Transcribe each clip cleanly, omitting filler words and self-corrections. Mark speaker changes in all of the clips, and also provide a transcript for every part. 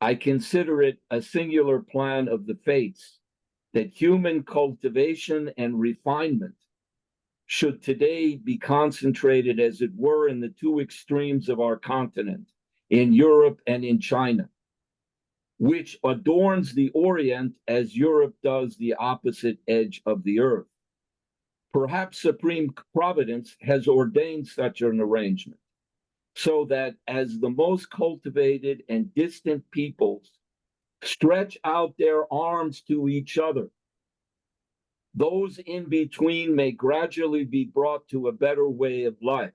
Speaker 1: I consider it a singular plan of the fates that human cultivation and refinement should today be concentrated, as it were, in the two extremes of our continent, in Europe and in China, which adorns the Orient as Europe does the opposite edge of the earth. Perhaps Supreme Providence has ordained such an arrangement, so that as the most cultivated and distant peoples stretch out their arms to each other, those in between may gradually be brought to a better way of life.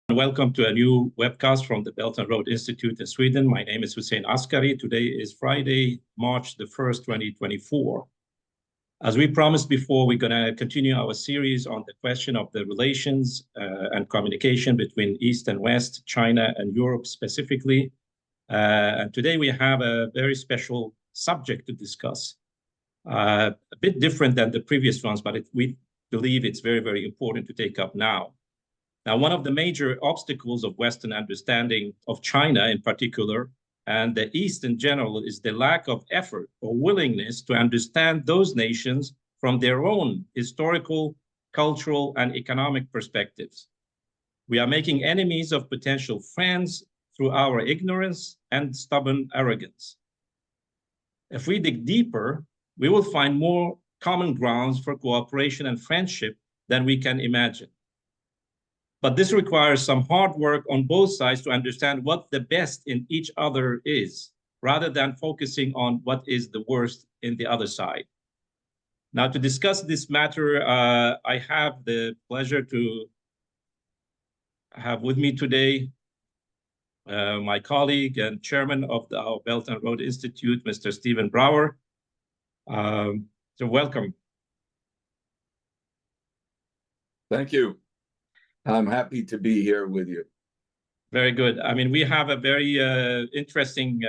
Speaker 2: Welcome to a new webcast from the Belt and Road Institute in Sweden. My name is Hussein Askary. Today is Friday, March the 1st, 2024. As we promised before, we're going to continue our series on the question of the relations and communication between East and West, China and Europe specifically. And today we have a very special subject to discuss. A bit different than the previous ones, but we believe it's very, very important to take up now. Now, one of the major obstacles of Western understanding of China in particular, and the East in general, is the lack of effort or willingness to understand those nations from their own historical, cultural, and economic perspectives. We are making enemies of potential friends through our ignorance and stubborn arrogance. If we dig deeper, we will find more common grounds for cooperation and friendship than we can imagine. But this requires some hard work on both sides to understand what the best in each other is, rather than focusing on what is the worst in the other side. Now, to discuss this matter, I have the pleasure to have with me today my colleague and chairman of our Belt and Road Institute, Mr. Stephen Brawer. So welcome.
Speaker 1: Thank you. I'm happy to be here with you.
Speaker 2: Very good. I mean, we have a very interesting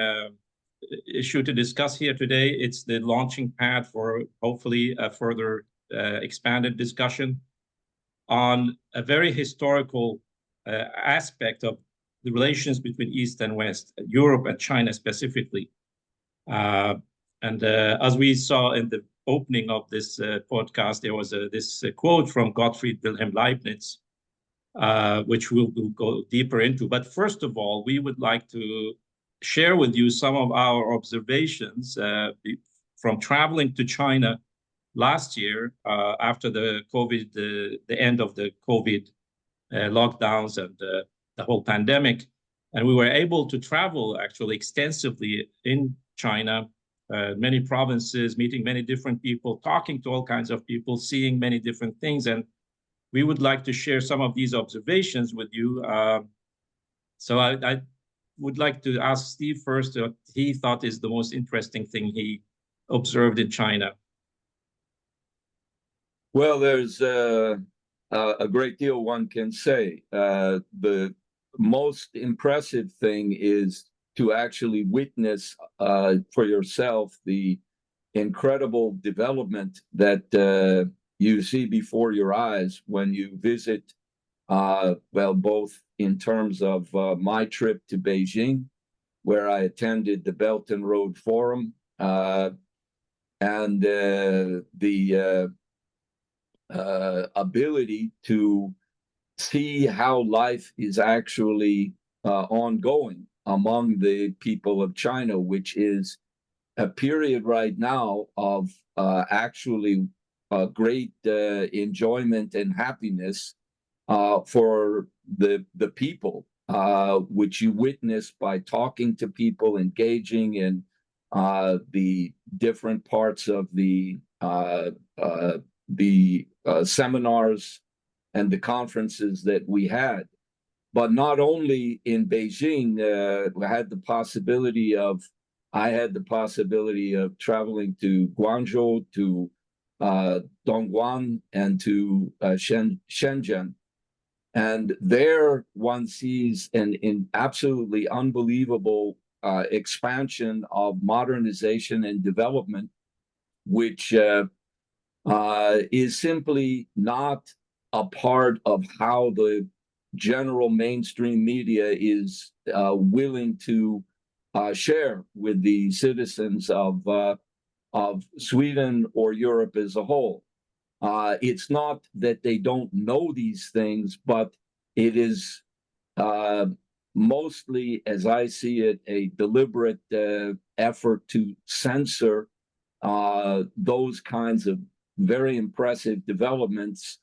Speaker 2: issue to discuss here today. It's the launching pad for hopefully a further expanded discussion on a very historical aspect of the relations between East and West, Europe and China specifically. As we saw in the opening of this podcast, there was this quote from Gottfried Wilhelm Leibniz, which we'll go deeper into. But first of all, we would like to share with you some of our observations from traveling to China last year after the COVID, the end of the COVID lockdowns and the whole pandemic. And we were able to travel actually extensively in China, many provinces, meeting many different people, talking to all kinds of people, seeing many different things. And we would like to share some of these observations with you. So I would like to ask Steve first what he thought is the most interesting thing he observed in China.
Speaker 1: Well, there's a great deal one can say. The most impressive thing is to actually witness for yourself the incredible development that you see before your eyes when you visit, well, both in terms of my trip to Beijing, where I attended the Belt and Road Forum, and the ability to see how life is actually ongoing among the people of China, which is a period right now of actually great enjoyment and happiness for the people, which you witness by talking to people, engaging in the different parts of the seminars and the conferences that we had. But not only in Beijing, I had the possibility of traveling to Guangzhou, to Dongguan, and to Shenzhen. And there one sees an absolutely unbelievable expansion of modernization and development, which is simply not a part of how the general mainstream media is willing to share with the citizens of Sweden or Europe as a whole. It's not that they don't know these things, but it is mostly, as I see it, a deliberate effort to censor those kinds of very impressive developments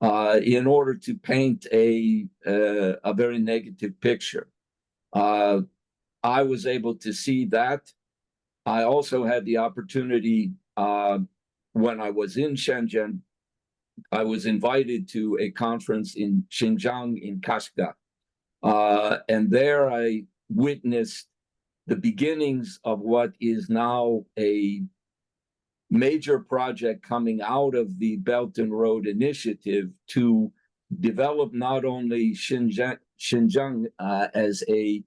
Speaker 1: in order to paint a very negative picture. I was able to see that. I also had the opportunity when I was in Shenzhen. I was invited to a conference in Xinjiang in Kashgar. And there I witnessed the beginnings of what is now a major project coming out of the Belt and Road Initiative to develop not only Xinjiang as a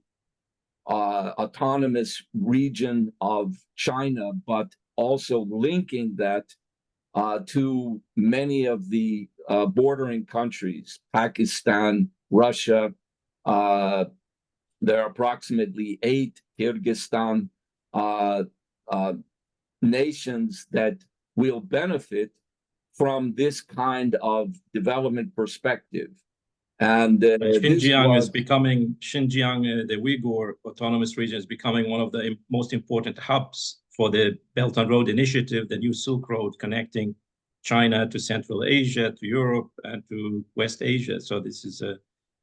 Speaker 1: autonomous region of China, but also linking that to many of the bordering countries, Pakistan, Russia. There are approximately 8 Kyrgyzstan nations that will benefit from this kind of development perspective. And
Speaker 2: Xinjiang is becoming, the Uyghur Autonomous Region is becoming one of the most important hubs for the Belt and Road Initiative, the new Silk Road connecting China to Central Asia, to Europe, and to West Asia. So this is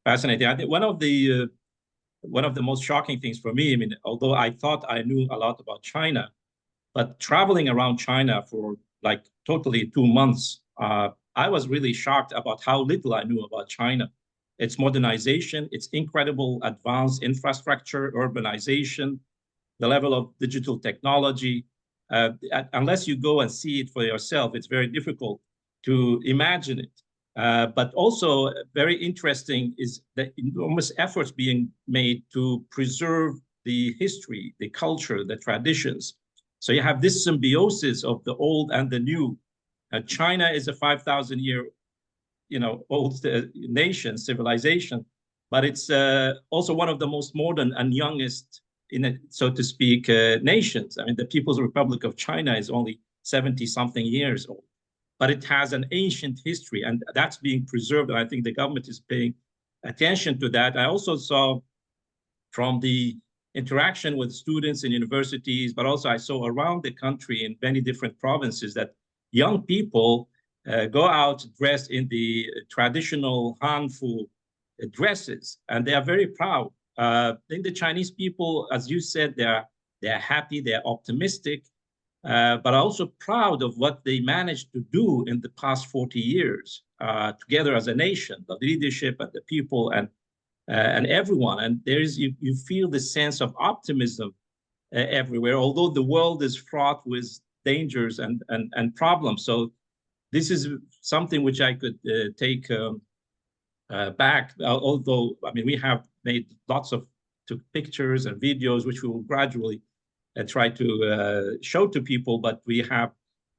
Speaker 2: fascinating. I think one of the most shocking things for me, I mean, although I thought I knew a lot about China, but traveling around China for like totally 2 months, I was really shocked about how little I knew about China. Its modernization, its incredible advanced infrastructure, urbanization, the level of digital technology. Unless you go and see it for yourself, it's very difficult to imagine it. But also very interesting is the enormous efforts being made to preserve the history, the culture, the traditions. So you have this symbiosis of the old and the new. China is a 5,000-year, old nation, civilization, but it's also one of the most modern and youngest, so to speak, nations. I mean, the People's Republic of China is only 70-something years old, but it has an ancient history, and that's being preserved. And I think the government is paying attention to that. I also saw from the interaction with students in universities, but also I saw around the country in many different provinces that young people go out dressed in the traditional Hanfu dresses, and they are very proud. I think the Chinese people, as you said, they're happy, they're optimistic, but also proud of what they managed to do in the past 40 years together as a nation, the leadership and the people and everyone. And you feel the sense of optimism everywhere, although the world is fraught with dangers and problems. So this is something which I could take back, although, I mean, we have made lots of pictures and videos, which we will gradually try to show to people, but we have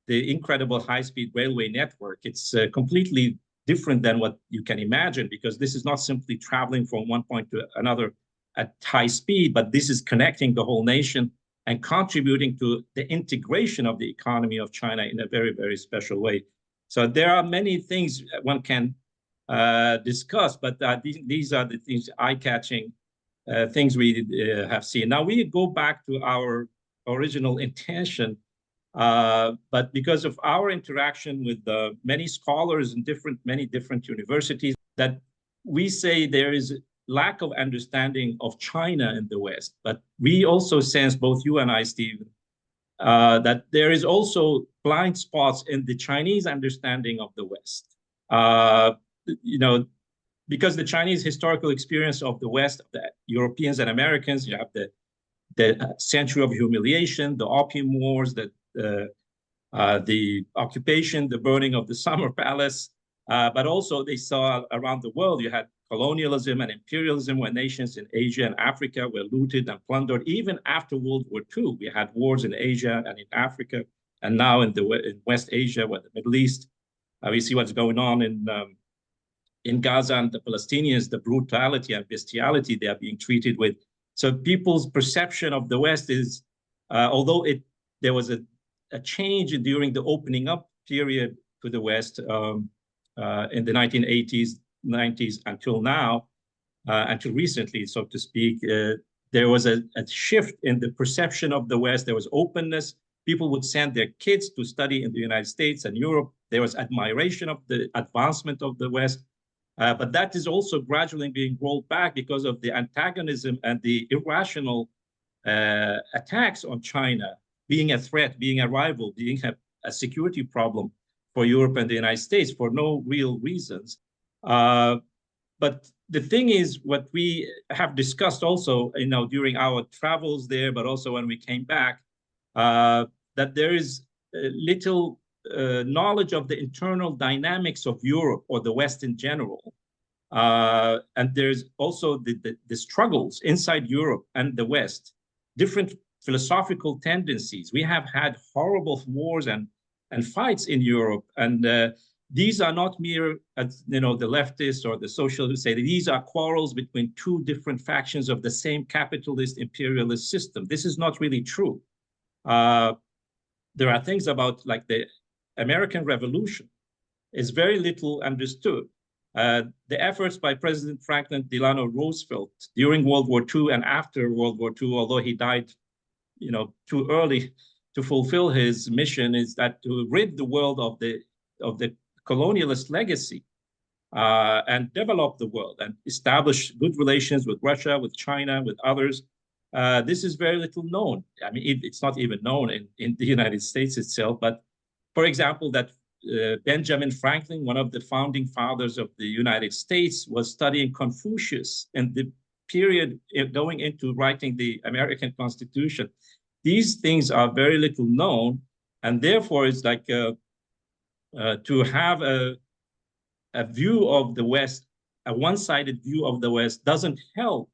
Speaker 2: the incredible high-speed railway network. It's completely different than what you can imagine, because this is not simply traveling from one point to another at high speed, but this is connecting the whole nation and contributing to the integration of the economy of China in a very, very special way. So there are many things one can discuss, but these are the things, eye-catching things we have seen. Now we go back to our original intention, but because of our interaction with many scholars in many different universities, that we say there is lack of understanding of China in the West. But we also sense, both you and I, Stephen, that there is also blind spots in the Chinese understanding of the West. Because the Chinese historical experience of the West, the Europeans and Americans, you have the century of humiliation, the Opium Wars, the occupation, the burning of the Summer Palace, but also they saw around the world, you had colonialism and imperialism, where nations in Asia and Africa were looted and plundered. Even after World War II, we had wars in Asia and in Africa, and now in West Asia, the Middle East. We see what's going on in Gaza and the Palestinians, the brutality and bestiality they are being treated with. So people's perception of the West is, although there was a change during the opening up period to the West in the 1980s, 90s until now, until recently, so to speak, there was a shift in the perception of the West. There was openness. People would send their kids to study in the United States and Europe. There was admiration of the advancement of the West. But that is also gradually being rolled back because of the antagonism and the irrational attacks on China, being a threat, being a rival, being a security problem for Europe and the United States for no real reasons. But the thing is, what we have discussed also, during our travels there, but also when we came back, that there is little knowledge of the internal dynamics of Europe or the West in general. And there's also the struggles inside Europe and the West, different philosophical tendencies. We have had horrible wars and fights in Europe, and these are not mere, the leftists or the socialists who say that these are quarrels between two different factions of the same capitalist imperialist system. This is not really true. There are things about, like, the American Revolution is very little understood. The efforts by President Franklin Delano Roosevelt during World War II and after World War II, although he died, too early to fulfill his mission, is that to rid the world of the colonialist legacy and develop the world and establish good relations with Russia, with China, with others. This is very little known. I mean, it's not even known in the United States itself. But for example, that Benjamin Franklin, one of the founding fathers of the United States, was studying Confucius in the period going into writing the American Constitution. These things are very little known, and therefore it's like to have a view of the West, a one-sided view of the West, doesn't help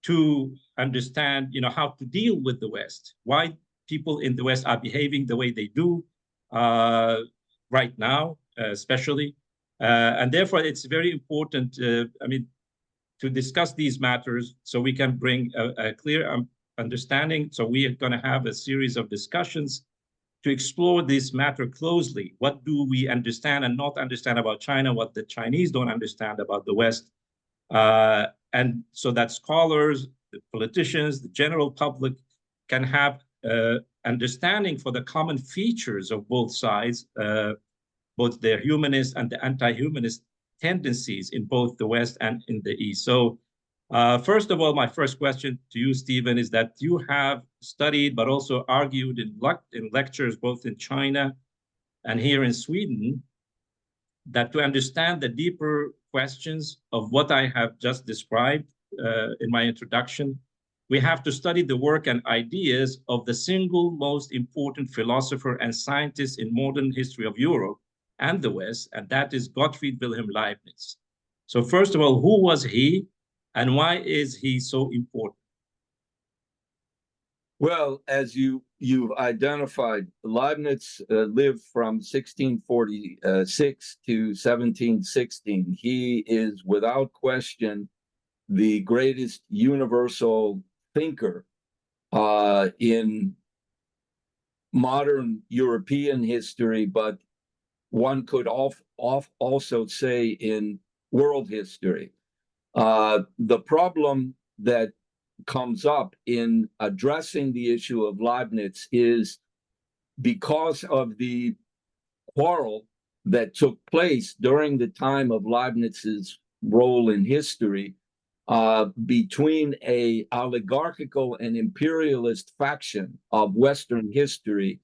Speaker 2: to understand, how to deal with the West, why people in the West are behaving the way they do right now, especially. And therefore, it's very important, to discuss these matters so we can bring a clear understanding. So we are going to have a series of discussions to explore this matter closely. What do we understand and not understand about China? What the Chinese don't understand about the West? And so that scholars, the politicians, the general public can have understanding for the common features of both sides, both their humanist and the anti-humanist tendencies in both the West and in the East. So first of all, my first question to you, Stephen, is that you have studied but also argued in lectures both in China and here in Sweden, that to understand the deeper questions of what I have just described in my introduction, we have to study the work and ideas of the single most important philosopher and scientist in modern history of Europe and the West, and that is Gottfried Wilhelm Leibniz. So first of all, who was he, and why is he so important?
Speaker 1: Well, as you've identified, Leibniz lived from 1646 to 1716. He is without question the greatest universal thinker in modern European history, but one could also say in world history. The problem that comes up in addressing the issue of Leibniz is because of the quarrel that took place during the time of Leibniz's role in history between a oligarchical and imperialist faction of Western history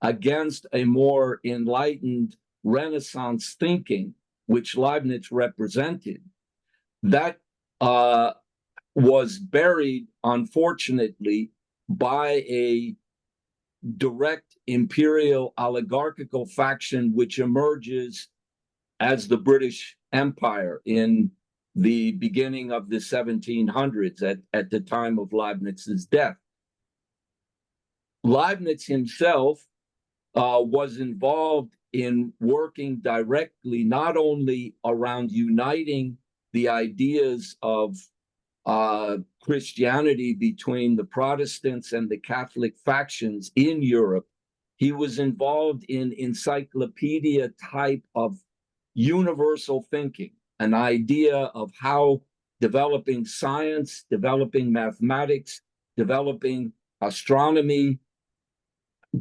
Speaker 1: against a more enlightened Renaissance thinking, which Leibniz represented. That was buried, unfortunately, by a direct imperial oligarchical faction which emerges as the British Empire in the beginning of the 1700s at the time of Leibniz's death. Leibniz himself was involved in working directly not only around uniting the ideas of Christianity between the Protestants and the Catholic factions in Europe. He was involved in encyclopedia type of universal thinking, an idea of how developing science, developing mathematics, developing astronomy,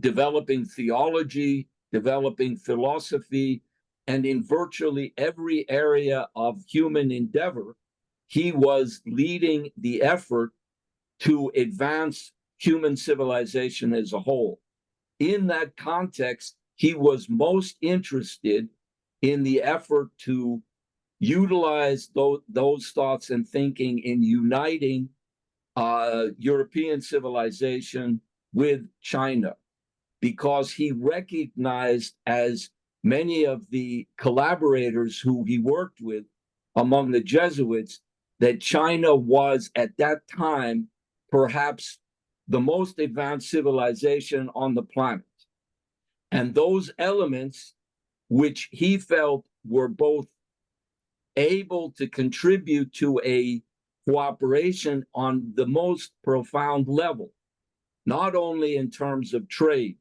Speaker 1: developing theology, developing philosophy, and in virtually every area of human endeavor, he was leading the effort to advance human civilization as a whole. In that context, he was most interested in the effort to utilize those thoughts and thinking in uniting European civilization with China, because he recognized, as many of the collaborators who he worked with among the Jesuits, that China was at that time perhaps the most advanced civilization on the planet. And those elements, which he felt were both able to contribute to a cooperation on the most profound level, not only in terms of trade,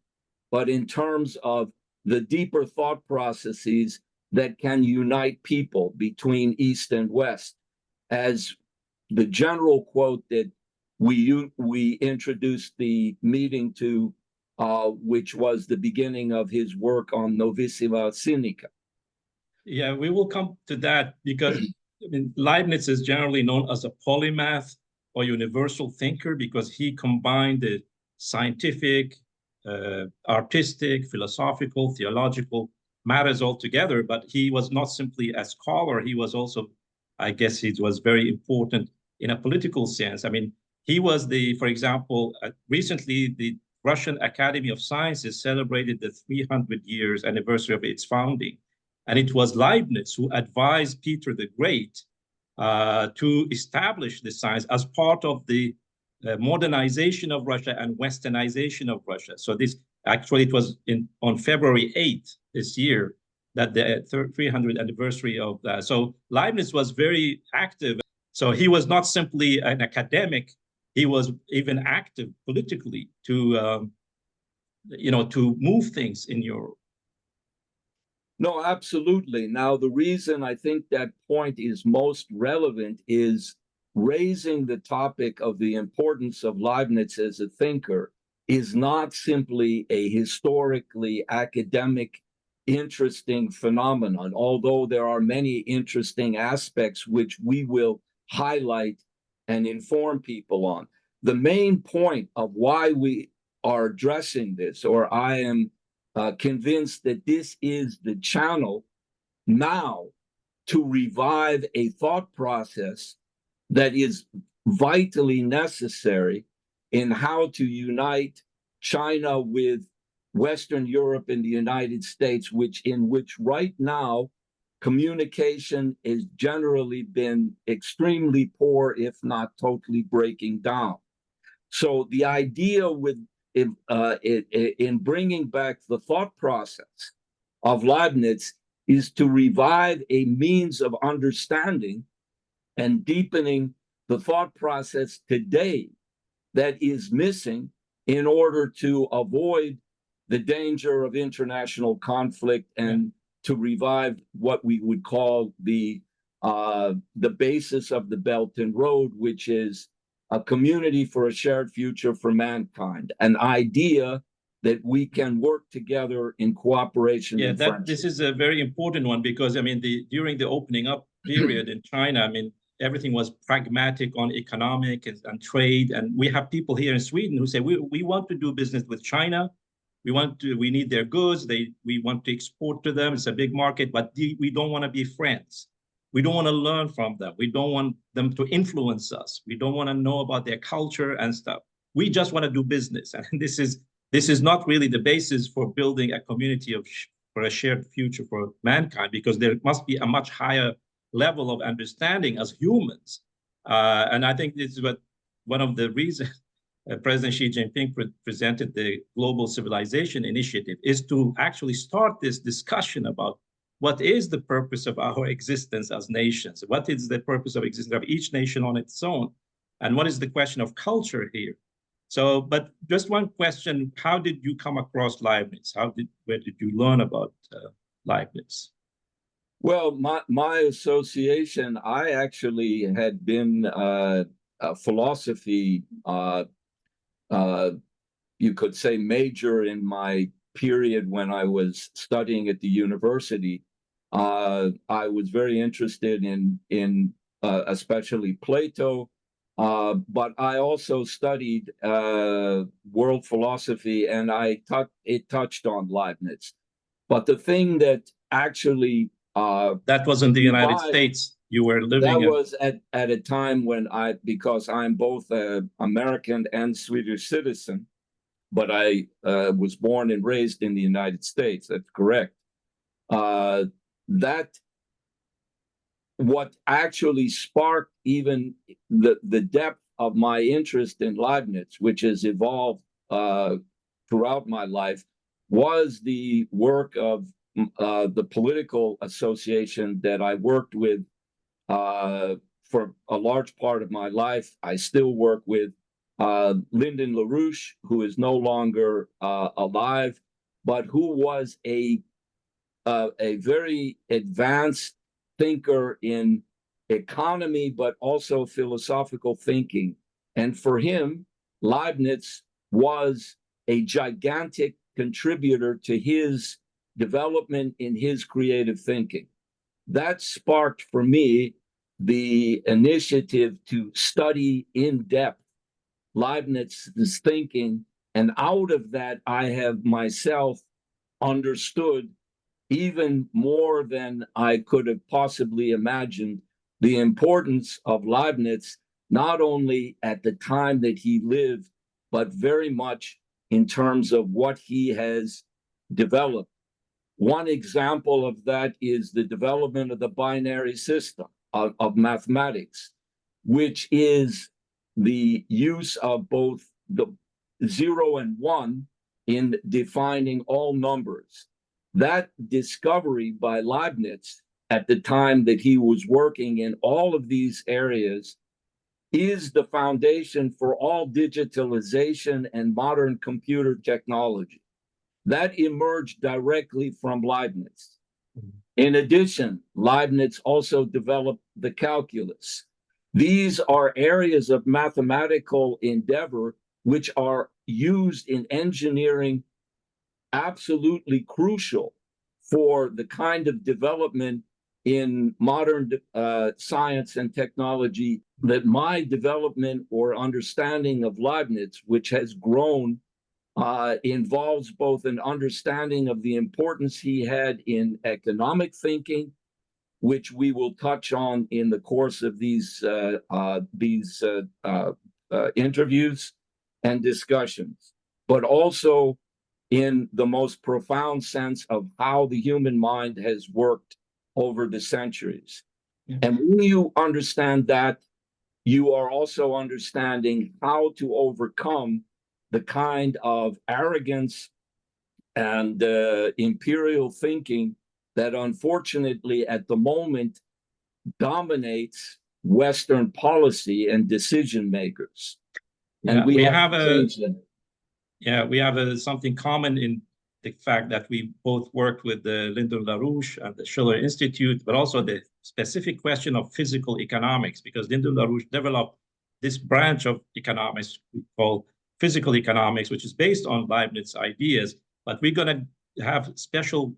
Speaker 1: but in terms of the deeper thought processes that can unite people between East and West. As the general quote that we introduced the meeting to, which was the beginning of his work on Novissima Sinica.
Speaker 2: Yeah, we will come to that because I mean, Leibniz is generally known as a polymath or universal thinker because he combined the scientific, artistic, philosophical, theological matters all together. But he was not simply a scholar. He was also, I guess, he was very important in a political sense. I mean, he was for example, recently the Russian Academy of Sciences celebrated the 300 years anniversary of its founding. And it was Leibniz who advised Peter the Great to establish the science as part of the modernization of Russia and westernization of Russia. So this actually, it was on February 8th this year that the 300th anniversary of that. So Leibniz was very active. So he was not simply an academic, he was even active politically to, to move things in Europe.
Speaker 1: No, absolutely. Now, the reason I think that point is most relevant is raising the topic of the importance of Leibniz as a thinker is not simply a historically academic, interesting phenomenon, although there are many interesting aspects which we will highlight and inform people on. The main point of why we are addressing this, or I am convinced that this is the channel now to revive a thought process that is vitally necessary in how to unite China with Western Europe and the United States, in which right now communication has generally been extremely poor, if not totally breaking down. So the idea in bringing back the thought process of Leibniz is to revive a means of understanding and deepening the thought process today that is missing in order to avoid the danger of international conflict and to revive what we would call the basis of the Belt and Road, which is a community for a shared future for mankind, an idea that we can work together in cooperation.
Speaker 2: Yeah, this is a very important one because, I mean, during the opening up period in China, I mean, everything was pragmatic on economic and trade. And we have people here in Sweden who say, we want to do business with China. We need their goods. We want to export to them. It's a big market, but we don't want to be friends. We don't want to learn from them. We don't want them to influence us. We don't want to know about their culture and stuff. We just want to do business. And this is not really the basis for building a community for a shared future for mankind, because there must be a much higher level of understanding as humans. And I think this is one of the reasons President Xi Jinping presented the Global Civilization Initiative, is to actually start this discussion about what is the purpose of our existence as nations? What is the purpose of existence of each nation on its own? And what is the question of culture here? So, but just one question, how did you come across Leibniz? Where did you learn about Leibniz?
Speaker 1: Well, my association, I actually had been a philosophy, you could say, major in my period when I was studying at the university. I was very interested in especially Plato, but I also studied world philosophy, and it touched on Leibniz. But the thing that actually
Speaker 2: that was in the United States. You were living.
Speaker 1: That was at a time when because I'm both an American and Swedish citizen, but I was born and raised in the United States. That's correct. That what actually sparked even the depth of my interest in Leibniz, which has evolved throughout my life, was the work of the political association that I worked with for a large part of my life. I still work with Lyndon LaRouche, who is no longer alive, but who was a very advanced thinker in economy, but also philosophical thinking. And for him, Leibniz was a gigantic contributor to his development in his creative thinking. That sparked for me the initiative to study in depth Leibniz's thinking. And out of that, I have myself understood even more than I could have possibly imagined the importance of Leibniz, not only at the time that he lived, but very much in terms of what he has developed. One example of that is the development of the binary system of mathematics, which is the use of both the 0 and 1 in defining all numbers. That discovery by Leibniz at the time that he was working in all of these areas is the foundation for all digitalization and modern computer technology. That emerged directly from Leibniz. In addition, Leibniz also developed the calculus. These are areas of mathematical endeavor which are used in engineering, absolutely crucial for the kind of development in modern science and technology that my development or understanding of Leibniz, which has grown, involves both an understanding of the importance he had in economic thinking, which we will touch on in the course of these interviews and discussions, but also in the most profound sense of how the human mind has worked over the centuries. Yeah. And when you understand that, you are also understanding how to overcome the kind of arrogance and imperial thinking that unfortunately at the moment dominates Western policy and decision makers.
Speaker 2: Yeah, and we have something common in the fact that we both worked with the Lyndon LaRouche and the Schiller Institute, but also the specific question of physical economics, because Lyndon LaRouche developed this branch of economics we call physical economics, which is based on Leibniz ideas. But we're going to have special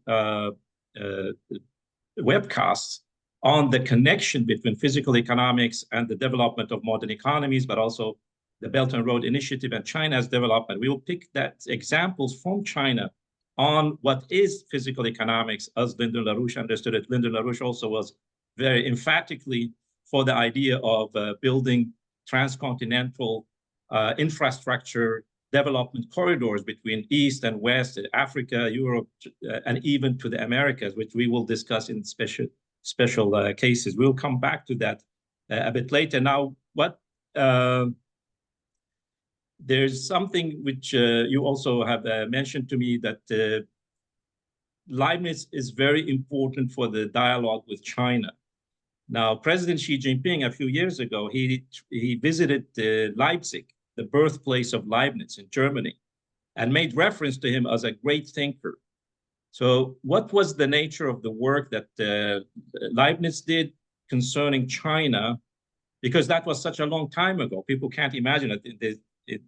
Speaker 2: webcasts on the connection between physical economics and the development of modern economies, but also the Belt and Road Initiative and China's development. We will pick that examples from China on what is physical economics as Lyndon LaRouche understood it. Lyndon LaRouche also was very emphatically for the idea of building transcontinental infrastructure development corridors between East and West, Africa, Europe, and even to the Americas, which we will discuss in special cases. We'll come back to that a bit later. Now, what there's something which you also have mentioned to me, that Leibniz is very important for the dialogue with China. Now, President Xi Jinping, a few years ago, he visited Leipzig, the birthplace of Leibniz in Germany, and made reference to him as a great thinker. So what was the nature of the work that Leibniz did concerning China? Because that was such a long time ago. People can't imagine it. In the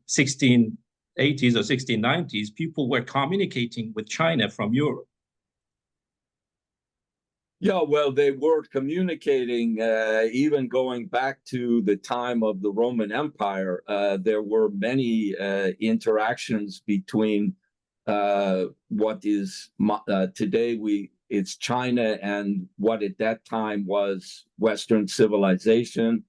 Speaker 2: 1680s or 1690s, people were communicating with China from Europe.
Speaker 1: Yeah, well, they were communicating even going back to the time of the Roman Empire. There were many interactions between what is today it's China and what at that time was Western civilization.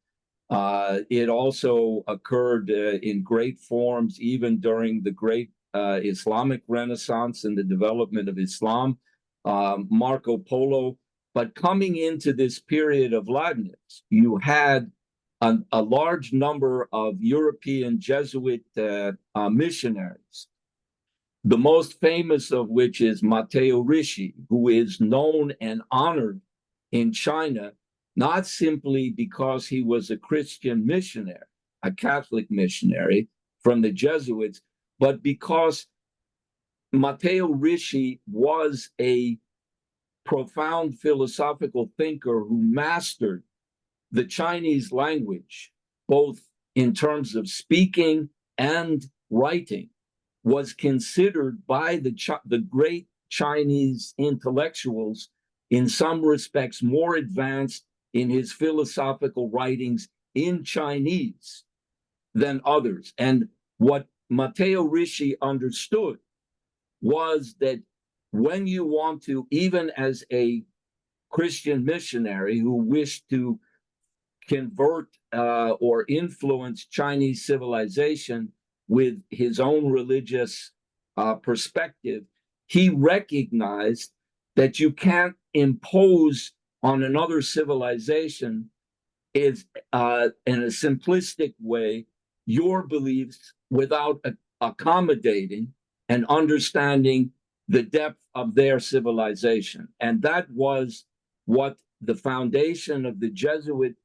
Speaker 1: It also occurred in great forms even during the great Islamic Renaissance and the development of Islam. Marco Polo. But coming into this period of Leibniz, you had a large number of European Jesuit missionaries, the most famous of which is Matteo Ricci, who is known and honored in China, not simply because he was a Christian missionary, a Catholic missionary from the Jesuits, but because Matteo Ricci was a profound philosophical thinker who mastered the Chinese language, both in terms of speaking and writing, was considered by the great Chinese intellectuals in some respects more advanced in his philosophical writings in Chinese than others. And what Matteo Ricci understood was that when you want to, even as a Christian missionary who wished to convert or influence Chinese civilization with his own religious perspective, he recognized that you can't impose on another civilization in a simplistic way your beliefs without accommodating and understanding the depth of their civilization. And that was what the foundation of the Jesuit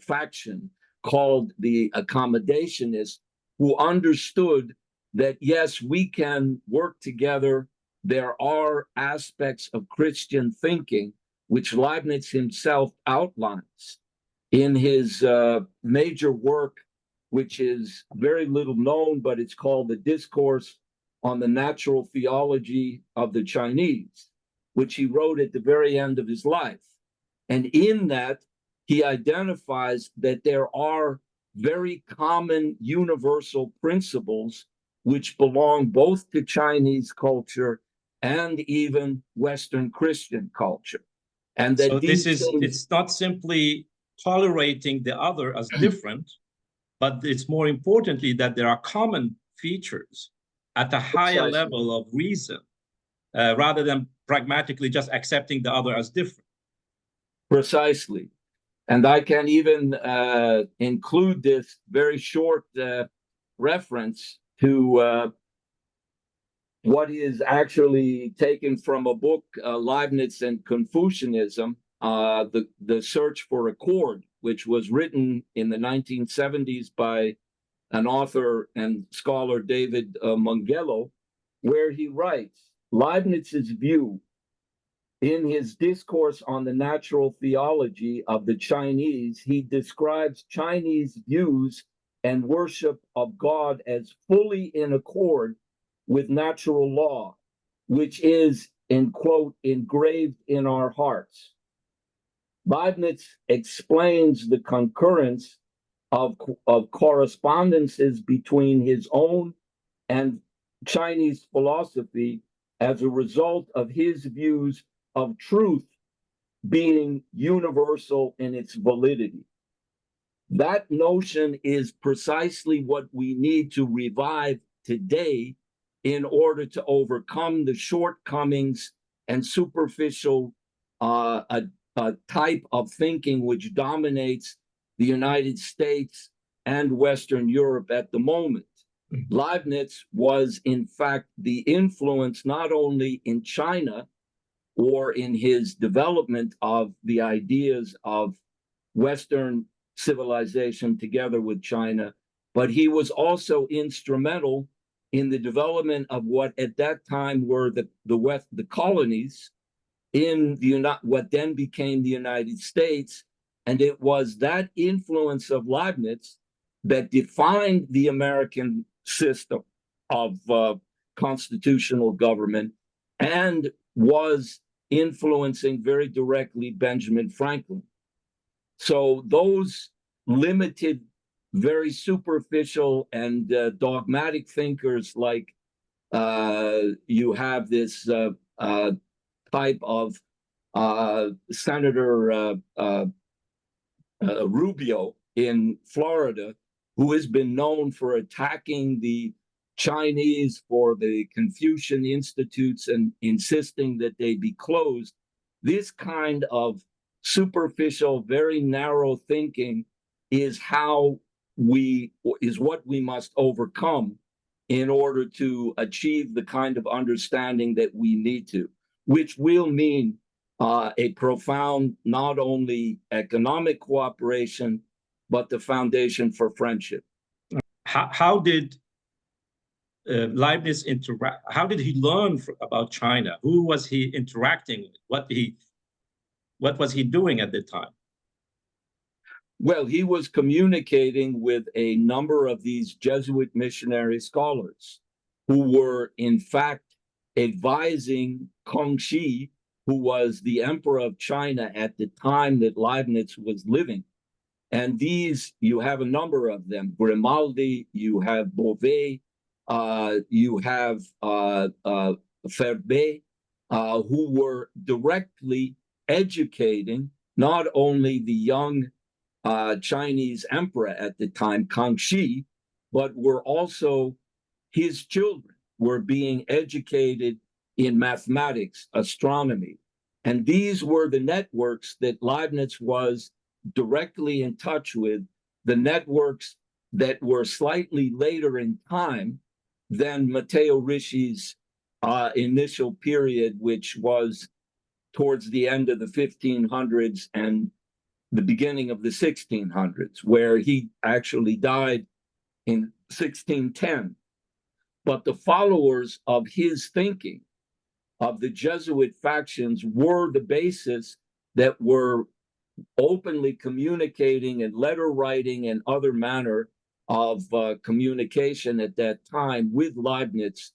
Speaker 1: faction called the accommodationists, who understood that, yes, we can work together. There are aspects of Christian thinking, which Leibniz himself outlines in his major work, which is very little known, but it's called The Discourse on the Natural Theology of the Chinese, which he wrote at the very end of his life. And in that, he identifies that there are very common universal principles which belong both to Chinese culture and even Western Christian culture. And that
Speaker 2: so it's not simply tolerating the other as different, but it's more importantly that there are common features at a higher level of reason, rather than pragmatically just accepting the other as different.
Speaker 1: Precisely. And I can even include this very short reference to what is actually taken from a book, Leibniz and Confucianism, The Search for Accord, which was written in the 1970s by an author and scholar, David Mongello, where he writes, Leibniz's view in his discourse on the natural theology of the Chinese, he describes Chinese views and worship of God as fully in accord with natural law, which is, in quote, engraved in our hearts. Leibniz explains the concurrence of correspondences between his own and Chinese philosophy as a result of his views of truth being universal in its validity. That notion is precisely what we need to revive today in order to overcome the shortcomings and superficial type of thinking which dominates the United States and Western Europe at the moment. Leibniz was, in fact, the influence not only in China or in his development of the ideas of Western civilization together with China, but he was also instrumental in the development of what at that time were the colonies in what then became the United States. And it was that influence of Leibniz that defined the American system of constitutional government and was influencing very directly Benjamin Franklin. So those limited, very superficial and dogmatic thinkers like you have this type of Senator Rubio in Florida, who has been known for attacking the Chinese for the Confucian institutes and insisting that they be closed. This kind of superficial, very narrow thinking is what we must overcome in order to achieve the kind of understanding that we need to, which will mean a profound, not only economic cooperation, but the foundation for friendship.
Speaker 2: How did Leibniz interact? How did he learn about China? Who was he interacting with? What was he doing at the time?
Speaker 1: Well, he was communicating with a number of these Jesuit missionary scholars who were, in fact, advising Kongxi, who was the emperor of China at the time that Leibniz was living. And these, you have a number of them, Grimaldi, you have Beauvais, you have Ferbet, who were directly educating not only the young Chinese emperor at the time, Kangxi, but were also his children were being educated in mathematics, astronomy. And these were the networks that Leibniz was directly in touch with, the networks that were slightly later in time than Matteo Ricci's initial period, which was towards the end of the 1500s and the beginning of the 1600s, where he actually died in 1610. But the followers of his thinking, of the Jesuit factions, were the basis that were openly communicating and letter writing and other manner of communication at that time with Leibniz,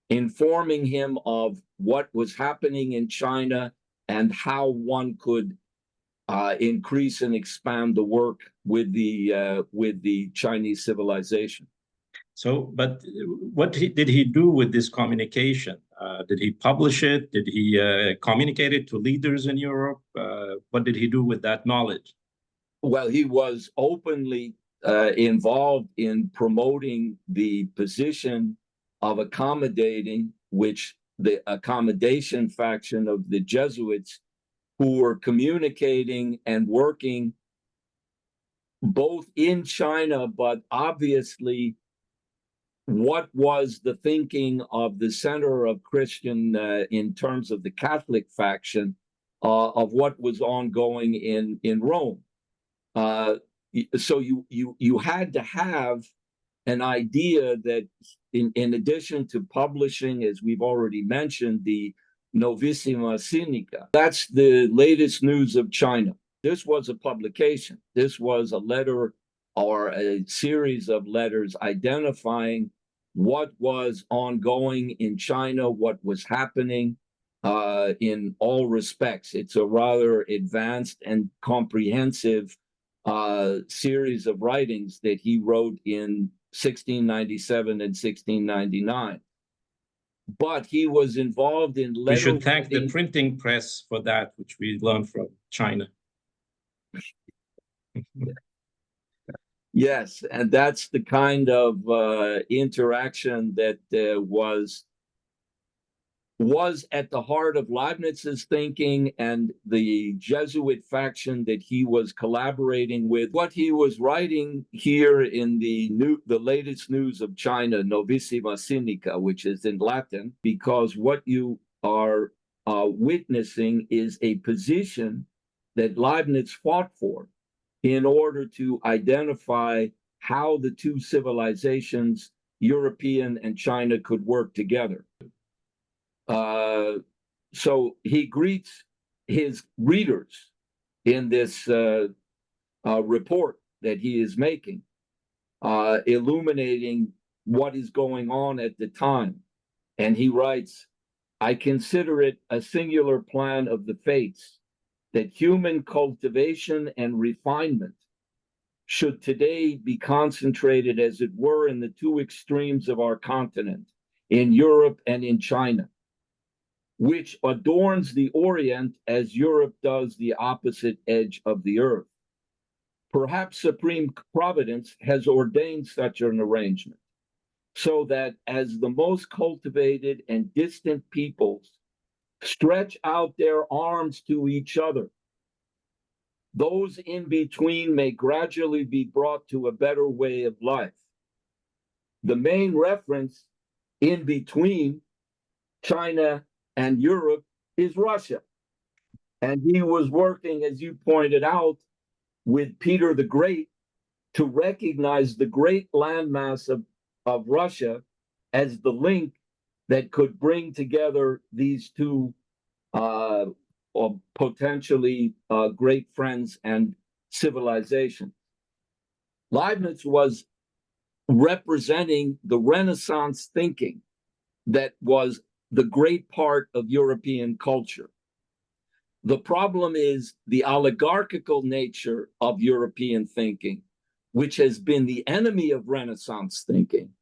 Speaker 1: informing him of what was happening in China and how one could increase and expand the work with the Chinese civilization.
Speaker 2: So, but what did he do with this communication? Did he publish it? Did he communicate it to leaders in Europe? What did he do with that knowledge?
Speaker 1: Well, he was openly involved in promoting the position of accommodating, which the accommodation faction of the Jesuits, who were communicating and working both in China, but obviously what was the thinking of the center of Christian in terms of the Catholic faction of what was ongoing in Rome. So you had to have an idea that in addition to publishing, as we've already mentioned, the Novissima Sinica, that's the latest news of China. This was a publication. This was a letter or a series of letters identifying what was ongoing in China, what was happening in all respects. It's a rather advanced and comprehensive series of writings that he wrote in 1697 and 1699. But he was involved in letter.
Speaker 2: We should thank the printing press for that, which we learned from China.
Speaker 1: Yes, and that's the kind of interaction that was was at the heart of Leibniz's thinking and the Jesuit faction that he was collaborating with. What he was writing here in the latest news of China, Novissima Sinica, which is in Latin, because what you are witnessing is a position that Leibniz fought for in order to identify how the two civilizations, European and China, could work together. So he greets his readers in this report that he is making, illuminating what is going on at the time. And he writes, "I consider it a singular plan of the fates that human cultivation and refinement should today be concentrated, as it were, in the two extremes of our continent, in Europe and in China, which adorns the Orient as Europe does the opposite edge of the earth. Perhaps Supreme Providence has ordained such an arrangement, so that as the most cultivated and distant peoples stretch out their arms to each other, those in between may gradually be brought to a better way of life." The main reference in between China and Europe is Russia. And he was working, as you pointed out, with Peter the Great to recognize the great landmass of Russia as the link that could bring together these two or potentially great friends and civilizations. Leibniz was representing the Renaissance thinking that was the great part of European culture. The problem is the oligarchical nature of European thinking, which has been the enemy of Renaissance thinking,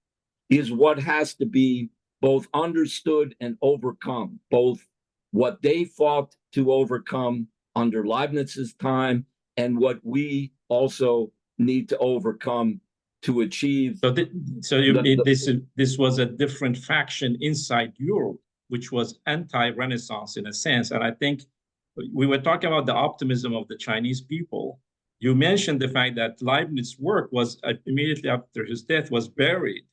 Speaker 1: is what has to be both understood and overcome, both what they fought to overcome under Leibniz's time and what we also need to overcome to achieve.
Speaker 2: So you mean this was a different faction inside Europe, which was anti-Renaissance in a sense. And I think we were talking about the optimism of the Chinese people. You mentioned the fact that Leibniz's work was immediately after his death was buried.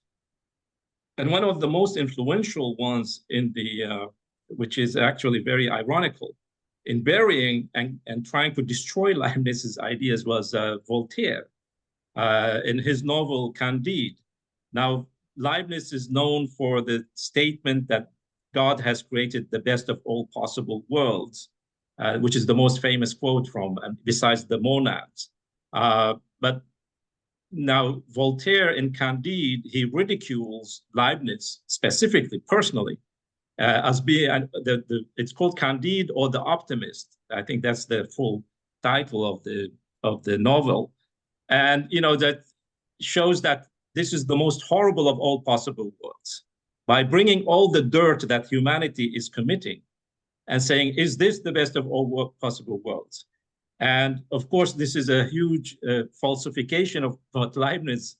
Speaker 2: And one of the most influential ones in the, which is actually very ironical, in burying and trying to destroy Leibniz's ideas was Voltaire in his novel Candide. Now, Leibniz is known for the statement that God has created the best of all possible worlds, which is the most famous quote from, besides the monads. But now Voltaire in Candide, he ridicules Leibniz specifically, personally, as being, it's called Candide or the Optimist. I think that's the full title of the novel. And, you know, that shows that this is the most horrible of all possible worlds. By bringing all the dirt that humanity is committing and saying, is this the best of all possible worlds? And of course, this is a huge falsification of what Leibniz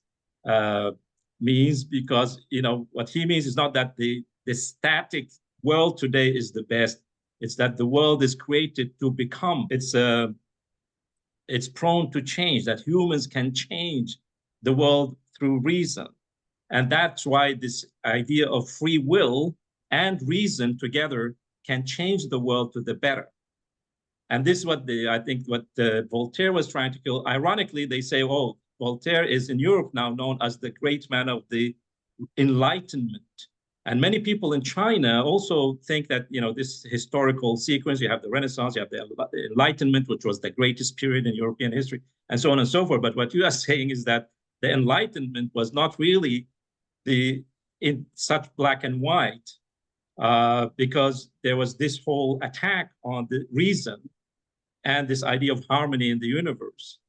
Speaker 2: means, because, you know, what he means is not that the static world today is the best. It's that the world is created to become, it's prone to change, that humans can change the world through reason. And that's why this idea of free will and reason together can change the world to the better. And this is what I think what Voltaire was trying to kill. Ironically, they say, oh, Voltaire is in Europe now known as the great man of the Enlightenment. And many people in China also think that, you know, this historical sequence, you have the Renaissance, you have the Enlightenment, which was the greatest period in European history, and so on and so forth. But what you are saying is that the Enlightenment was not really in such black and white, because there was this whole attack on the reason and this idea of harmony in the universe.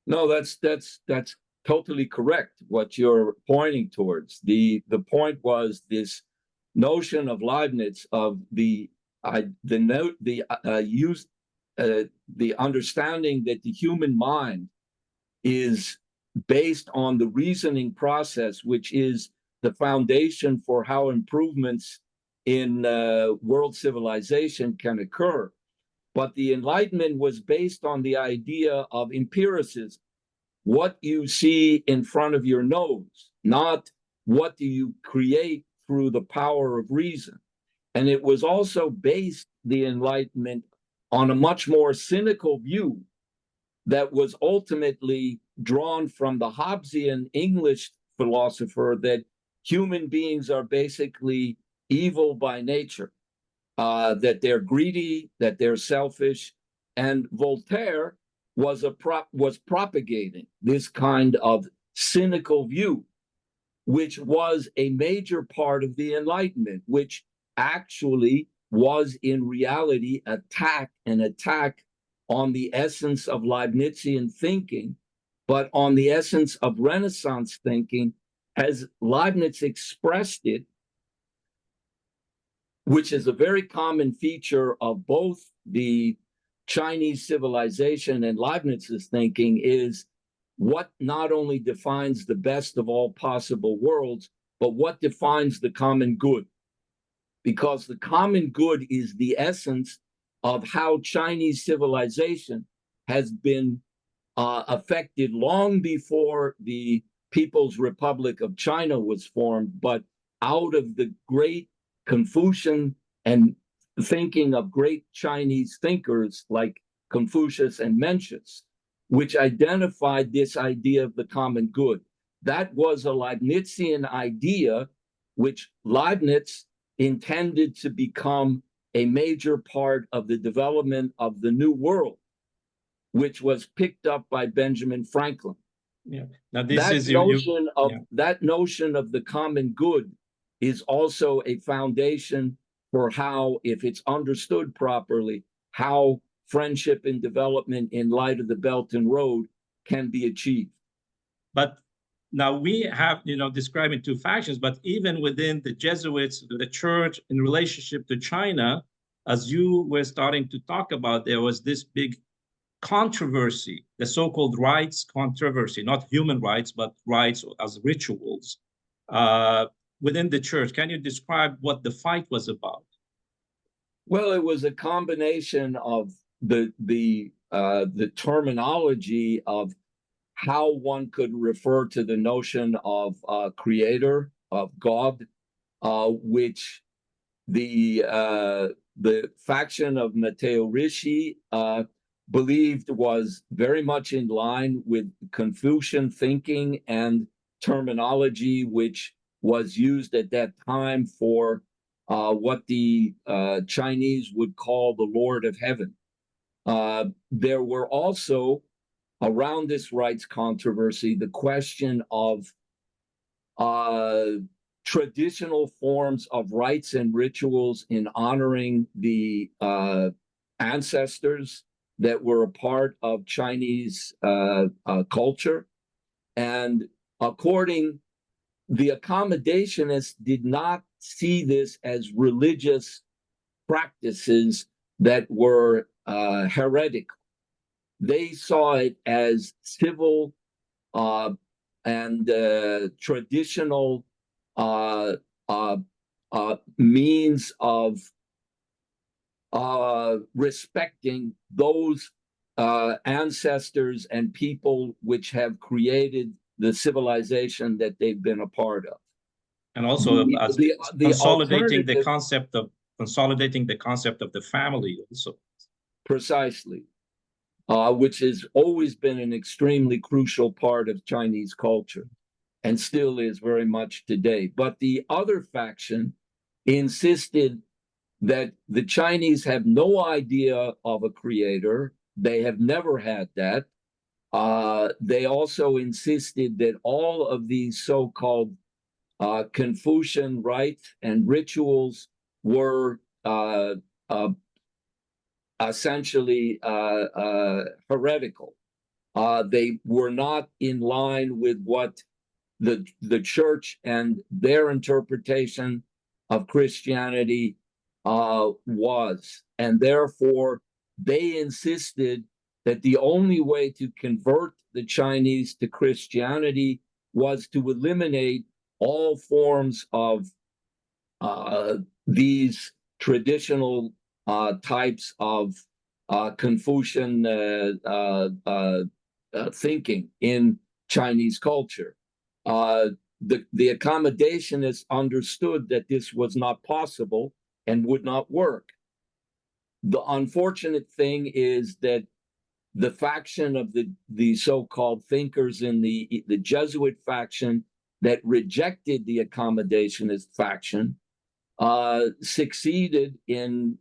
Speaker 1: No, that's totally correct, what you're pointing towards. The point was this notion of Leibniz of the understanding that the human mind is based on the reasoning process, which is the foundation for how improvements in world civilization can occur. But the Enlightenment was based on the idea of empiricism. What you see in front of your nose, not what do you create through the power of reason. And it was also based, the Enlightenment, on a much more cynical view that was ultimately drawn from the Hobbesian English philosopher that human beings are basically evil by nature, that they're greedy, that they're selfish. And Voltaire was propagating this kind of cynical view, which was a major part of the Enlightenment, which actually was in reality an attack on the essence of Leibnizian thinking, but on the essence of Renaissance thinking, as Leibniz expressed it, which is a very common feature of both the Chinese civilization and Leibniz's thinking, is what not only defines the best of all possible worlds, but what defines the common good. Because the common good is the essence of how Chinese civilization has been affected long before the People's Republic of China was formed, but out of the great Confucian and thinking of great Chinese thinkers like Confucius and Mencius, which identified this idea of the common good. That was a Leibnizian idea, which Leibniz intended to become a major part of the development of the New World, which was picked up by Benjamin Franklin.
Speaker 2: Yeah. Now this
Speaker 1: that
Speaker 2: is
Speaker 1: notion of that notion of the common good is also a foundation for how, if it's understood properly, how friendship and development in light of the Belt and Road can be achieved.
Speaker 2: But now we have, describing two factions, but even within the Jesuits, the church in relationship to China, as you were starting to talk about, there was this big controversy, the so-called rights controversy, not human rights, but rights as rituals within the church. Can you describe what the fight was about?
Speaker 1: Well, it was a combination of the terminology of how one could refer to the notion of creator, of God, which the faction of Matteo Ricci believed was very much in line with Confucian thinking and terminology, which was used at that time for what the Chinese would call the Lord of Heaven. There were also, around this rights controversy, the question of traditional forms of rites and rituals in honoring the ancestors that were a part of Chinese culture. And the accommodationists did not see this as religious practices that were heretical. They saw it as civil and traditional means of respecting those ancestors and people which have created the civilization that they've been a part of.
Speaker 2: And also consolidating the concept of the family also.
Speaker 1: Precisely. Which has always been an extremely crucial part of Chinese culture and still is very much today. But the other faction insisted that the Chinese have no idea of a creator. They have never had that. They also insisted that all of these so-called Confucian rites and rituals were essentially heretical. They were not in line with what the church and their interpretation of Christianity was. And therefore, they insisted that the only way to convert the Chinese to Christianity was to eliminate all forms of these traditional types of Confucian thinking in Chinese culture. The accommodationists understood that this was not possible and would not work. The unfortunate thing is that the faction of the so-called thinkers in the Jesuit faction that rejected the accommodationist faction succeeded in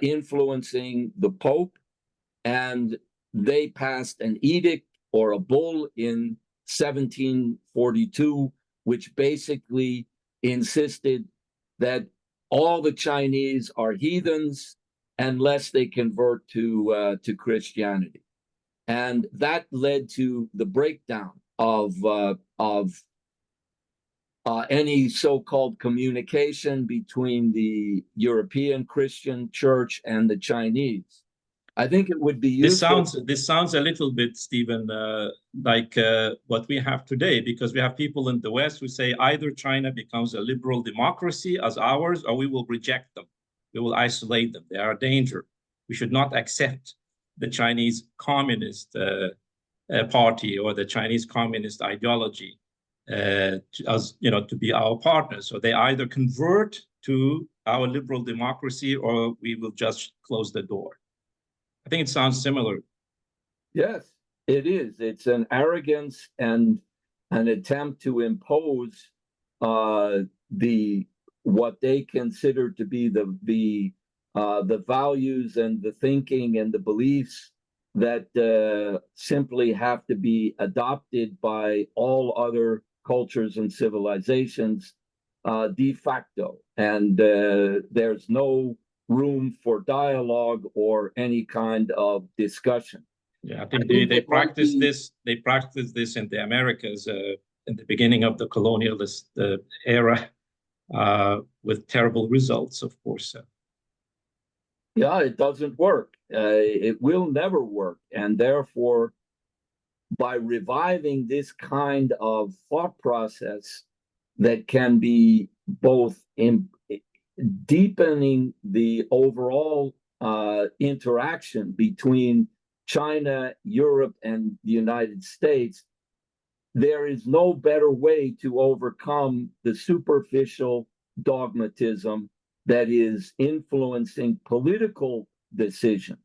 Speaker 1: influencing the Pope, and they passed an edict or a bull in 1742, which basically insisted that all the Chinese are heathens unless they convert to Christianity, and that led to the breakdown of any so-called communication between the European Christian church and the Chinese. I think it would be useful.
Speaker 2: This sounds a little bit, Stephen, like what we have today, because we have people in the West who say either China becomes a liberal democracy as ours, or we will reject them. We will isolate them. They are a danger. We should not accept the Chinese Communist Party or the Chinese Communist ideology as, you know, to be our partners. So they either convert to our liberal democracy, or we will just close the door. I think it sounds similar.
Speaker 1: Yes, it is. It's an arrogance and an attempt to impose what they consider to be the values and the thinking and the beliefs that simply have to be adopted by all other cultures and civilizations de facto. And there's no room for dialogue or any kind of discussion.
Speaker 2: Yeah, I think they practice this. They practice this in the Americas in the beginning of the colonialist era, with terrible results, of course.
Speaker 1: Yeah, it doesn't work. It will never work, and therefore, by reviving this kind of thought process that can be both in deepening the overall interaction between China, Europe, and the United States, there is no better way to overcome the superficial dogmatism that is influencing political decisions.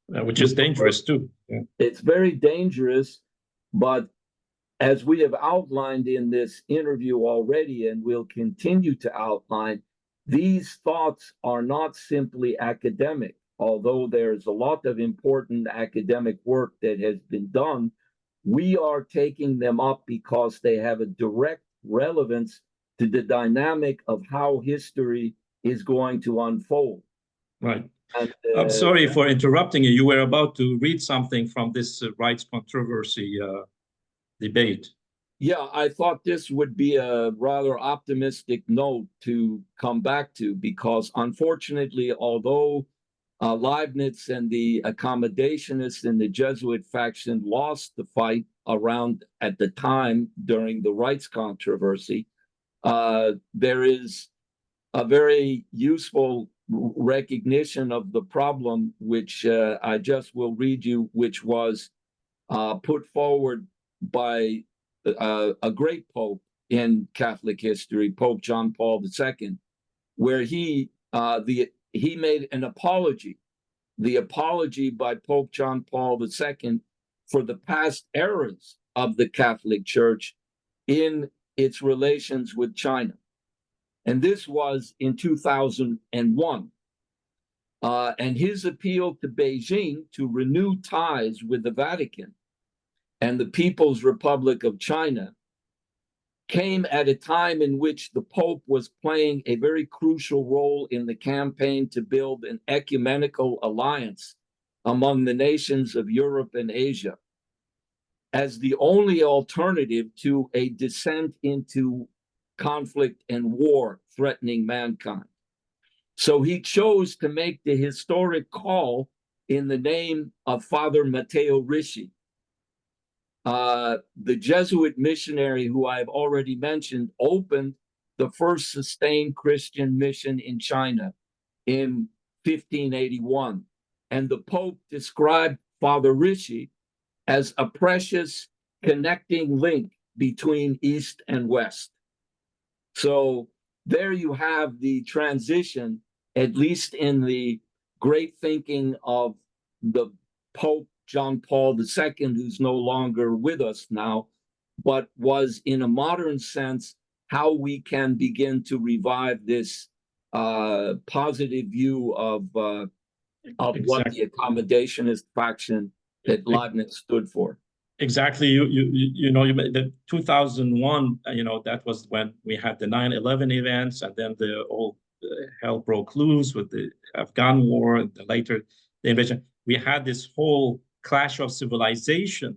Speaker 2: Which is dangerous too. Yeah.
Speaker 1: It's very dangerous, but as we have outlined in this interview already, and will continue to outline, these thoughts are not simply academic, although there's a lot of important academic work that has been done. We are taking them up because they have a direct relevance to the dynamic of how history is going to unfold.
Speaker 2: Right. And, I'm sorry for interrupting you. You were about to read something from this rights controversy debate.
Speaker 1: Yeah, I thought this would be a rather optimistic note to come back to, because unfortunately, although Leibniz and the accommodationists in the Jesuit faction lost the fight around at the time during the rights controversy, there is a very useful recognition of the problem, which I just will read you, which was put forward by a great pope in Catholic history, Pope John Paul II, where he made an apology, the apology by Pope John Paul II for the past errors of the Catholic Church in its relations with China. And this was in 2001. And his appeal to Beijing to renew ties with the Vatican and the People's Republic of China came at a time in which the Pope was playing a very crucial role in the campaign to build an ecumenical alliance among the nations of Europe and Asia as the only alternative to a descent into conflict and war threatening mankind. So he chose to make the historic call in the name of Father Matteo Ricci, the Jesuit missionary who I've already mentioned, opened the first sustained Christian mission in China in 1581. And the Pope described Father Ricci as a precious connecting link between East and West. So there you have the transition, at least in the great thinking of the Pope John Paul II, who's no longer with us now, but was in a modern sense how we can begin to revive this positive view of what the accommodationist faction that Leibniz stood for.
Speaker 2: Exactly. You know, the 2001, you know, that was when we had the 9/11 events, and then the whole hell broke loose with the Afghan war, and later the invasion. We had this whole clash of civilization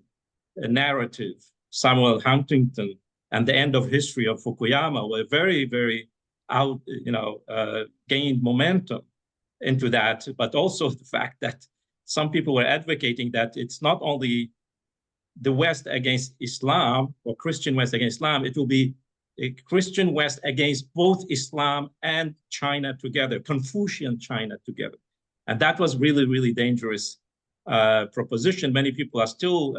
Speaker 2: narrative. Samuel Huntington and the end of history of Fukuyama were very, very gained momentum into that, but also the fact that some people were advocating that it's not only the West against Islam or Christian West against Islam, it will be a Christian West against both Islam and China together, Confucian China together. And that was really, really dangerous proposition. Many people are still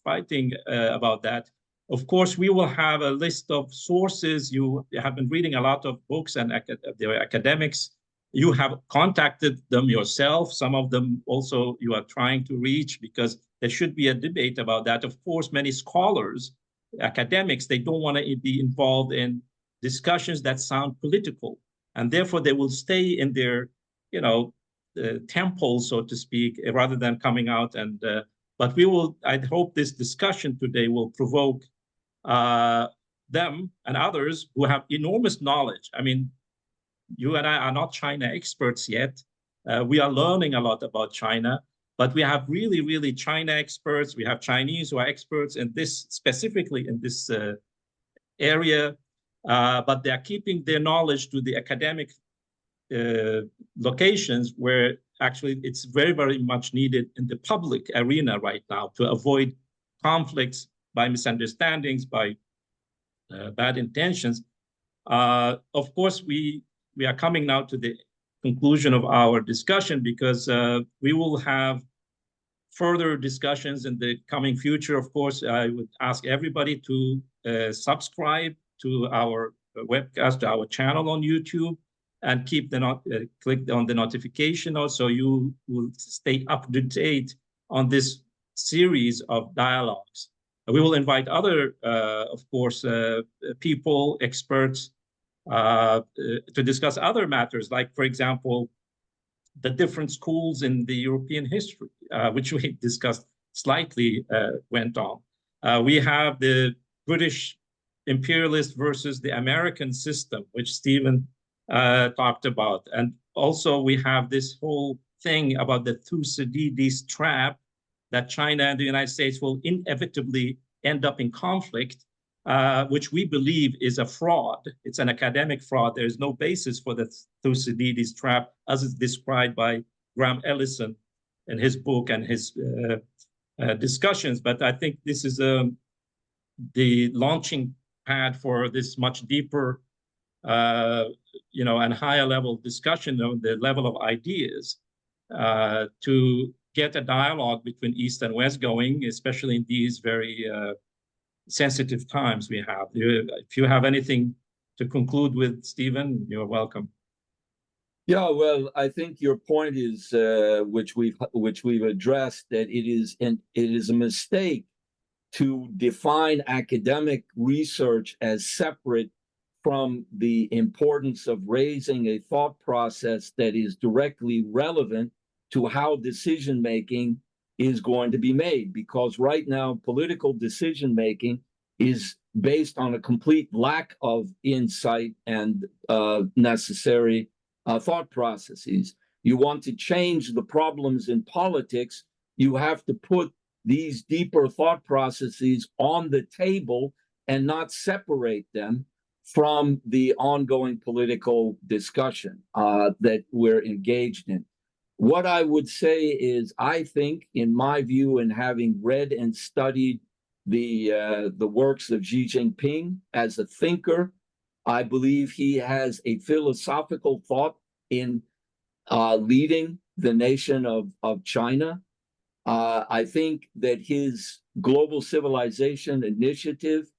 Speaker 2: fighting about that. Of course, we will have a list of sources. You have been reading a lot of books, and they're academics. You have contacted them yourself. Some of them also you are trying to reach, because there should be a debate about that. Of course, many scholars, academics, they don't want to be involved in discussions that sound political, and therefore they will stay in their, temple, so to speak, rather than coming out and. But we will. I hope this discussion today will provoke them and others who have enormous knowledge. I mean, you and I are not China experts yet. We are learning a lot about China, but we have really, really China experts. We have Chinese who are experts in this, specifically in this area, but they are keeping their knowledge to the academic locations where actually it's very, very much needed in the public arena right now to avoid conflicts by misunderstandings, by bad intentions. Of course, we are coming now to the conclusion of our discussion, because we will have further discussions in the coming future. Of course, I would ask everybody to subscribe to our webcast, to our channel on YouTube, and keep click on the notification also. You will stay up to date on this series of dialogues. We will invite other, of course, people, experts, to discuss other matters, like, for example, the different schools in the European history, which we discussed slightly, went on. We have the British imperialist versus the American system, which Stephen talked about. And also we have this whole thing about the Thucydides trap, that China and the United States will inevitably end up in conflict, which we believe is a fraud. It's an academic fraud. There is no basis for the Thucydides trap, as is described by Graham Ellison in his book and his discussions. But I think this is the launching pad for this much deeper, and higher level discussion on the level of ideas, to get a dialogue between East and West going, especially in these very sensitive times we have. If you have anything to conclude with, Stephen, you're welcome.
Speaker 1: Yeah, well, I think your point is, which we've addressed, that it is a mistake to define academic research as separate from the importance of raising a thought process that is directly relevant to how decision-making is going to be made. Because right now, political decision-making is based on a complete lack of insight and necessary thought processes. You want to change the problems in politics, you have to put these deeper thought processes on the table and not separate them from the ongoing political discussion that we're engaged in. What I would say is, I think, in my view, and having read and studied the works of Xi Jinping as a thinker, I believe he has a philosophical thought in leading the nation of China. I think that his global civilization initiative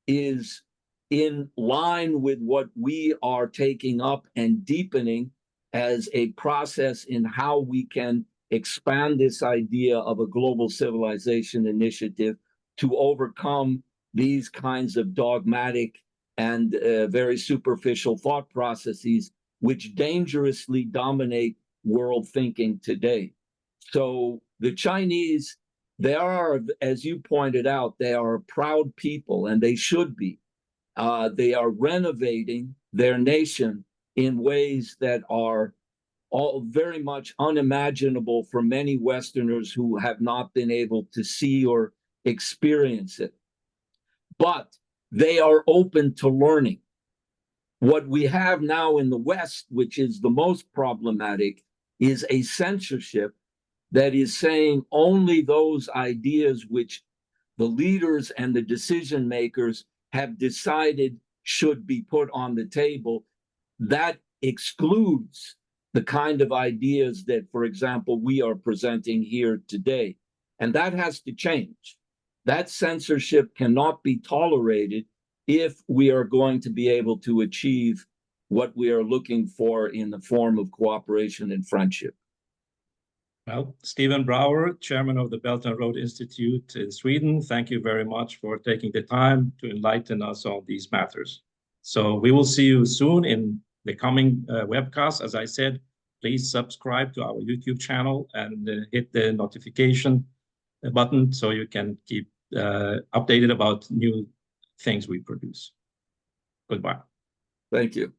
Speaker 1: is in line with what we are taking up and deepening as a process in how we can expand this idea of a global civilization initiative to overcome these kinds of dogmatic and very superficial thought processes which dangerously dominate world thinking today. So the Chinese, they are, as you pointed out, they are a proud people, and they should be. They are renovating their nation in ways that are all very much unimaginable for many Westerners who have not been able to see or experience it. But they are open to learning. What we have now in the West, which is the most problematic, is a censorship that is saying only those ideas which the leaders and the decision makers have decided should be put on the table. That excludes the kind of ideas that, for example, we are presenting here today. And that has to change. That censorship cannot be tolerated if we are going to be able to achieve what we are looking for in the form of cooperation and friendship.
Speaker 2: Well, Stephen Brawer, chairman of the Belt and Road Institute in Sweden, thank you very much for taking the time to enlighten us on these matters. So we will see you soon in the coming webcast. As I said, please subscribe to our YouTube channel and hit the notification button so you can keep updated about new things we produce. Goodbye.
Speaker 1: Thank you.